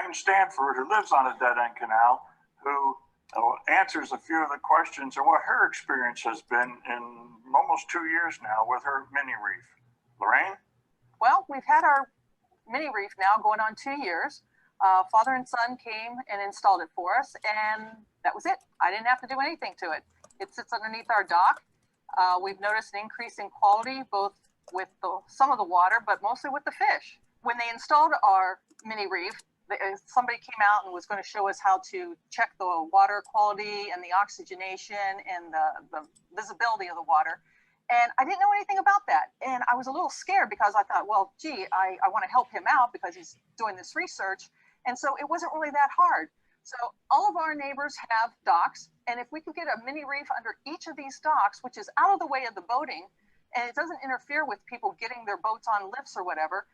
Lorraine Stanford, who lives on a dead-end canal, who answers a few of the questions and what her experience has been in almost 2 years now with her mini-reef. Lorraine? Well, we've had our mini-reef now going on 2 years. Father and son came and installed it for us, and that was it. I didn't have to do anything to it. It sits underneath our dock. We've noticed an increase in quality, both with some of the water, but mostly with the fish. When they installed our mini-reef, somebody came out and was going to show us how to check the water quality and the oxygenation and the visibility of the water. And I didn't know anything about that. And I was a little scared because I thought, well, gee, I want to help him out because he's doing this research. And so it wasn't really that hard. So all of our neighbors have docks. And if we could get a mini-reef under each of these docks, which is out of the way of the boating, and it doesn't interfere with people getting their boats on lifts or whatever,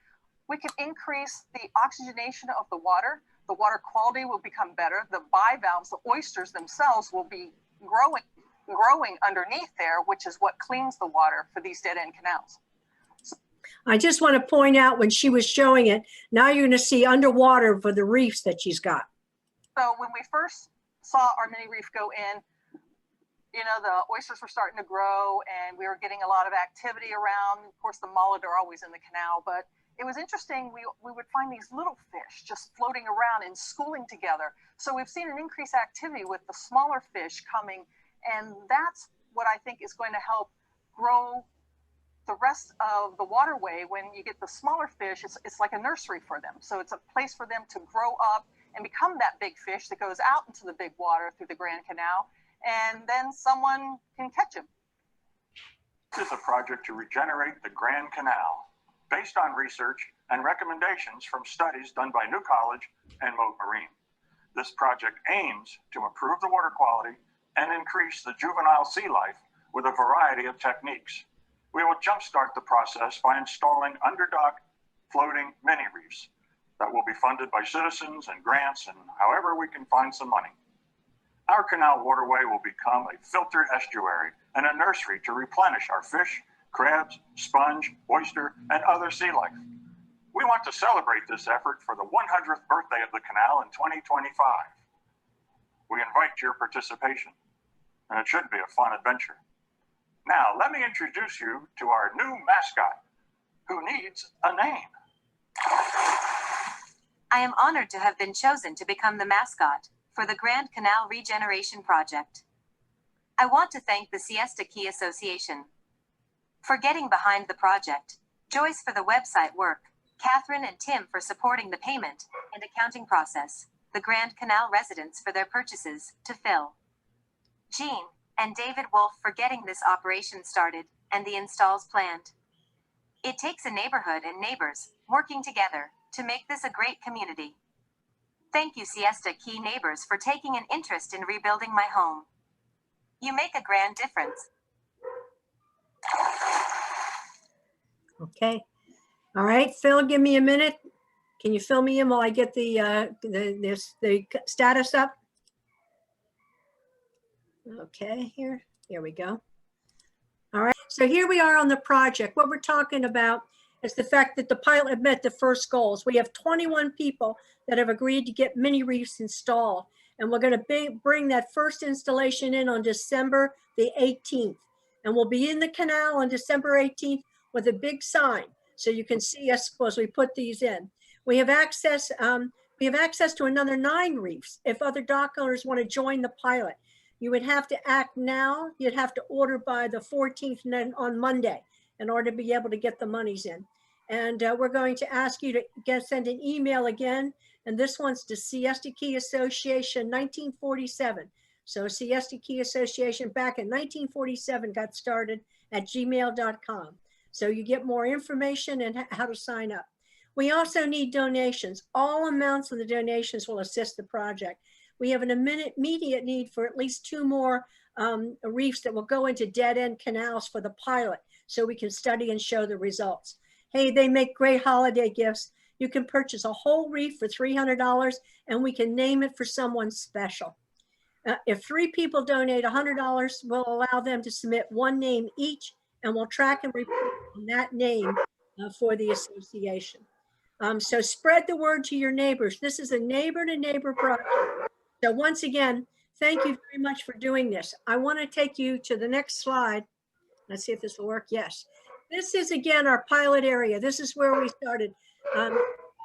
we could increase the oxygenation of the water. The water quality will become better. The bivalves, the oysters themselves, will be growing underneath there, which is what cleans the water for these dead-end canals. I just want to point out when she was showing it, now you're going to see underwater for the reefs that she's got. So when we first saw our mini-reef go in, you know, the oysters were starting to grow and we were getting a lot of activity around. Of course, the mullet are always in the canal, but it was interesting. We would find these little fish just floating around and schooling together. So we've seen an increased activity with the smaller fish coming, and that's what I think is going to help grow the rest of the waterway. When you get the smaller fish, it's like a nursery for them. So it's a place for them to grow up and become that big fish that goes out into the big water through the Grand Canal, and then someone can catch him. This is a project to regenerate the Grand Canal, based on research and recommendations from studies done by New College and Mote Marine. This project aims to improve the water quality and increase the juvenile sea life with a variety of techniques. We will jumpstart the process by installing underdock floating mini-reefs that will be funded by citizens and grants and however we can find some money. Our canal waterway will become a filtered estuary and a nursery to replenish our fish, crabs, sponge, oyster, and other sea life. We want to celebrate this effort for the 100th birthday of the canal in 2025. We invite your participation, and it should be a fun adventure. Now, let me introduce you to our new mascot, who needs a name. I am honored to have been chosen to become the mascot for the Grand Canal Regeneration Project. I want to thank the Siesta Key Association for getting behind the project, Joyce for the website work, Catherine and Tim for supporting the payment and accounting process, the Grand Canal residents for their purchases to fill, Jean and David Wolf for getting this operation started and the installs planned. It takes a neighborhood and neighbors working together to make this a great community. Thank you, Siesta Key neighbors, for taking an interest in rebuilding my home. You make a grand difference. Okay. All right, Phil, give me a minute. Can you fill me in while I get the status up? Okay, here we go. All right, so here we are on the project. What we're talking about is the fact that the pilot met the first goals. We have 21 people that have agreed to get mini-reefs installed, and we're going to bring that first installation in on December the 18th. And we'll be in the canal on December 18th with a big sign, so you can see us as we put these in. We have access to another 9 reefs. If other dock owners want to join the pilot, you would have to act now. You'd have to order by the 14th and then on Monday in order to be able to get the monies in. And we're going to ask you to send an email again. And this one's to Siesta Key Association 1947. So Siesta Key Association back in 1947 got started at gmail.com. So you get more information and how to sign up. We also need donations. All amounts of the donations will assist the project. We have an immediate need for at least 2 more reefs that will go into dead-end canals for the pilot so we can study and show the results. Hey, they make great holiday gifts. You can purchase a whole reef for $300 and we can name it for someone special. If 3 people donate $100, we'll allow them to submit 1 name each, and we'll track and report on that name for the association. So spread the word to your neighbors. This is a neighbor-to-neighbor project. So once again, thank you very much for doing this. I want to take you to the next slide. Let's see if this will work. Yes. This is, again, our pilot area. This is where we started.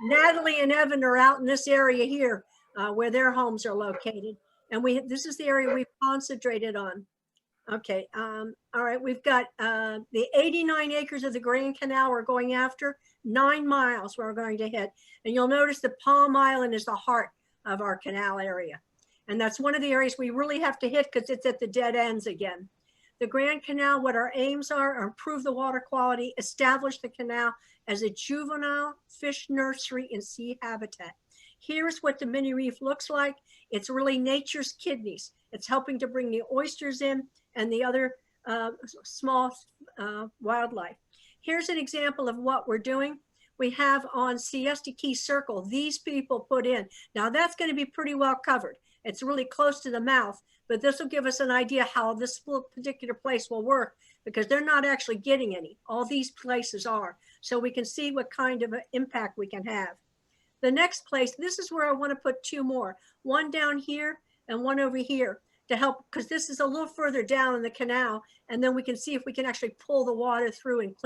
Natalie and Evan are out in this area here where their homes are located. And this is the area we've concentrated on. Okay. All right. We've got the 89 acres of the Grand Canal we're going after, 9 miles we're going to hit. And you'll notice the Palm Island is the heart of our canal area. And that's one of the areas we really have to hit because it's at the dead ends again. The Grand Canal, what our aims are improve the water quality, establish the canal as a juvenile fish nursery and sea habitat. Here's what the mini reef looks like. It's really nature's kidneys. It's helping to bring the oysters in and the other small wildlife. Here's an example of what we're doing. We have on Siesta Key Circle, these people put in. Now that's going to be pretty well covered. It's really close to the mouth, but this will give us an idea how this particular place will work because they're not actually getting any. All these places are. So we can see what kind of an impact we can have. The next place, this is where I want to put 2 more, one down here and one over here to help, because this is a little further down in the canal, and then we can see if we can actually pull the water through and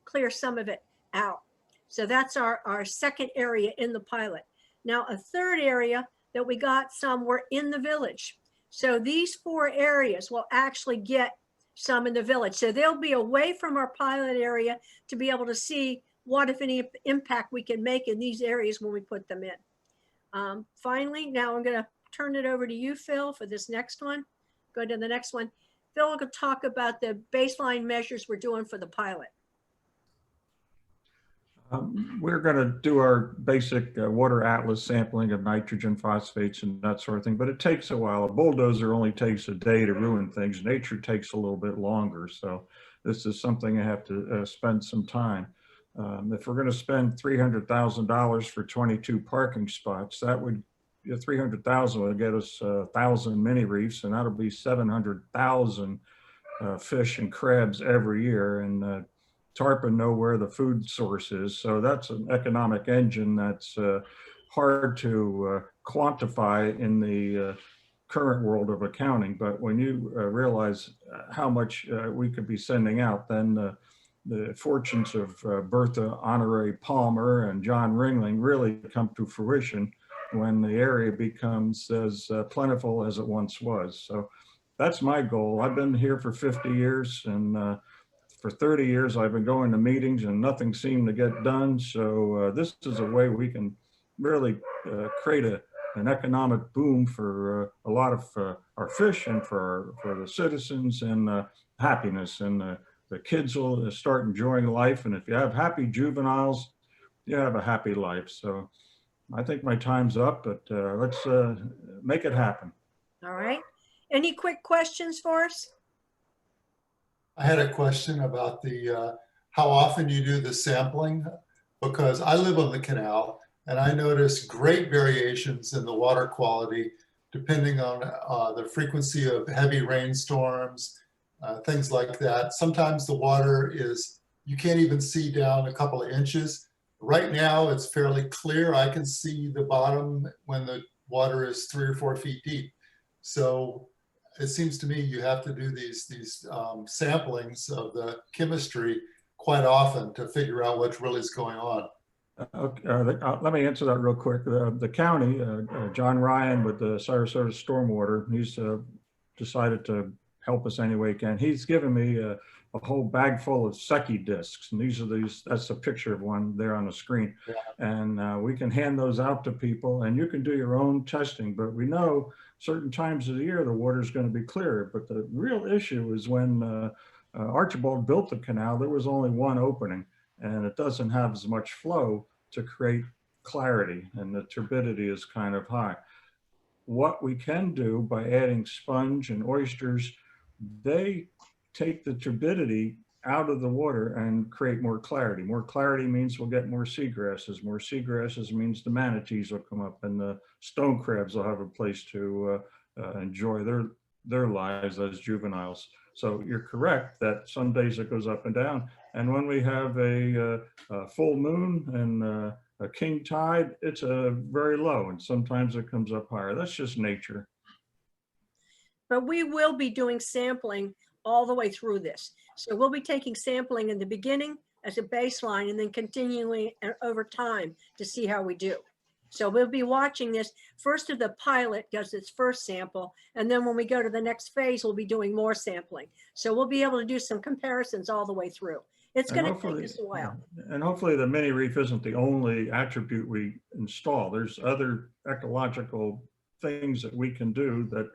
clear some of it out. So that's our second area in the pilot. Now, a third area that we got some were in the village. So these 4 areas will actually get some in the village. So they'll be away from our pilot area to be able to see what, if any, impact we can make in these areas when we put them in. Finally, now I'm going to turn it over to you, Phil, for this next one. Go to the next one. Phil will talk about the baseline measures we're doing for the pilot. We're going to do our basic water atlas sampling of nitrogen, phosphates, and that sort of thing, but it takes a while. A bulldozer only takes a day to ruin things. Nature takes a little bit longer, so this is something I have to spend some time. If we're going to spend $300,000 for 22 parking spots, that would, $300,000 would get us 1,000 mini reefs, and that'll be 700,000 fish and crabs every year. And tarpon know where the food source is. So that's an economic engine that's hard to quantify in the current world of accounting. But when you realize how much we could be sending out, then the fortunes of Bertha Honoré Palmer and John Ringling really come to fruition when the area becomes as plentiful as it once was. So that's my goal. I've been here for 50 years, and for 30 years, I've been going to meetings and nothing seemed to get done. So this is a way we can really create an economic boom for a lot of our fish and for the citizens, and happiness. And the kids will start enjoying life. And if you have happy juveniles, you have a happy life. So I think my time's up, but let's make it happen. All right. Any quick questions for us? I had a question about the how often you do the sampling, because I live on the canal and I notice great variations in the water quality depending on the frequency of heavy rainstorms, things like that. Sometimes the water is, you can't even see down a couple of inches. Right now it's fairly clear. I can see the bottom when the water is 3 or 4 feet deep. So it seems to me you have to do these samplings of the chemistry quite often to figure out what really is going on. Okay, let me answer that real quick. The county, John Ryan with the Sarasota Stormwater, he's decided to help us any way he can. He's given me a whole bag full of SKA discs, and that's a picture of one there on the screen. Yeah. And we can hand those out to people, and you can do your own testing. But we know certain times of the year the water is going to be clear. But the real issue is when Archibald built the canal, there was only one opening, and it doesn't have as much flow to create clarity, and the turbidity is kind of high. What we can do by adding sponge and oysters, they take the turbidity out of the water and create more clarity. More clarity means we'll get more seagrasses. More seagrasses means the manatees will come up, and the stone crabs will have a place to enjoy their lives as juveniles. So you're correct that some days it goes up and down. And when we have a full moon and a king tide, it's a very low, and sometimes it comes up higher. That's just nature. But we will be doing sampling all the way through this. So we'll be taking sampling in the beginning as a baseline and then continuing over time to see how we do. So we'll be watching this. First of the pilot does its first sample, and then when we go to the next phase, we'll be doing more sampling. So we'll be able to do some comparisons all the way through. It's going to take us a while. And hopefully the mini reef isn't the only attribute we install. There's other ecological things that we can do that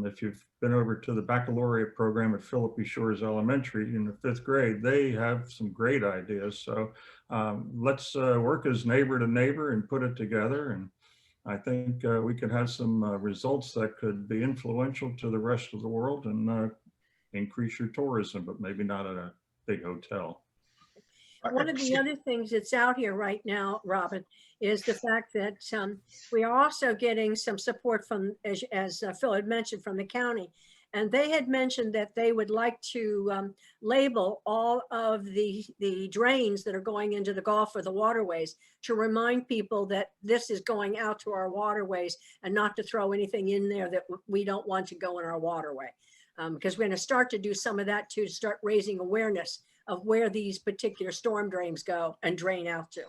if you've been over to the baccalaureate program at Philippi Shores Elementary in the 5th grade, they have some great ideas. So let's work as neighbor to neighbor and put it together. And I think we could have some results that could be influential to the rest of the world and increase your tourism, but maybe not at a big hotel. One of the other things that's out here right now, Robin, is the fact that we are also getting some support from, as Phil had mentioned, from the county. And they had mentioned that they would like to label all of the drains that are going into the Gulf or the waterways to remind people that this is going out to our waterways and not to throw anything in there that we don't want to go in our waterway. Because we're going to start to do some of that too, to start raising awareness of where these particular storm drains go and drain out to.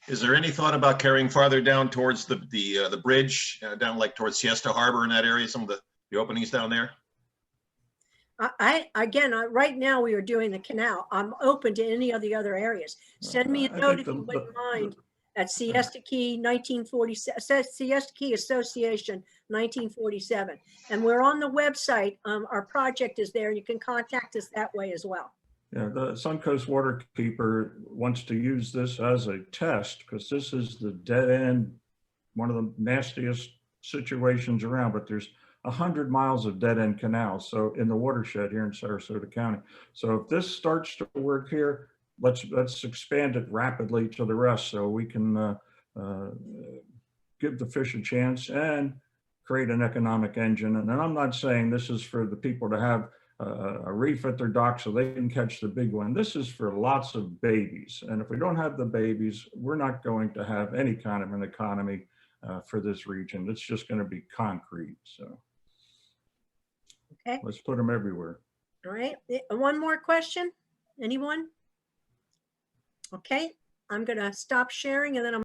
Is there any thought about carrying farther down towards the bridge, down like towards Siesta Harbor in that area, some of the openings down there? Right now we are doing the canal. I'm open to any of the other areas. Send me a note if you wouldn't mind at Siesta Key 1947, Siesta Key Association 1947. And we're on the website. Our project is there. You can contact us that way as well. Yeah, the Suncoast Waterkeeper wants to use this as a test because this is the dead end, one of the nastiest situations around, but there's 100 miles of dead end canals. So in the watershed here in Sarasota County. So if this starts to work here, let's expand it rapidly to the rest so we can give the fish a chance and create an economic engine. And I'm not saying this is for the people to have a reef at their dock so they can catch the big one. This is for lots of babies. And if we don't have the babies, we're not going to have any kind of an economy for this region. It's just going to be concrete. So okay, let's put them everywhere. All right. One more question. Anyone? Okay, I'm going to stop sharing and then I'm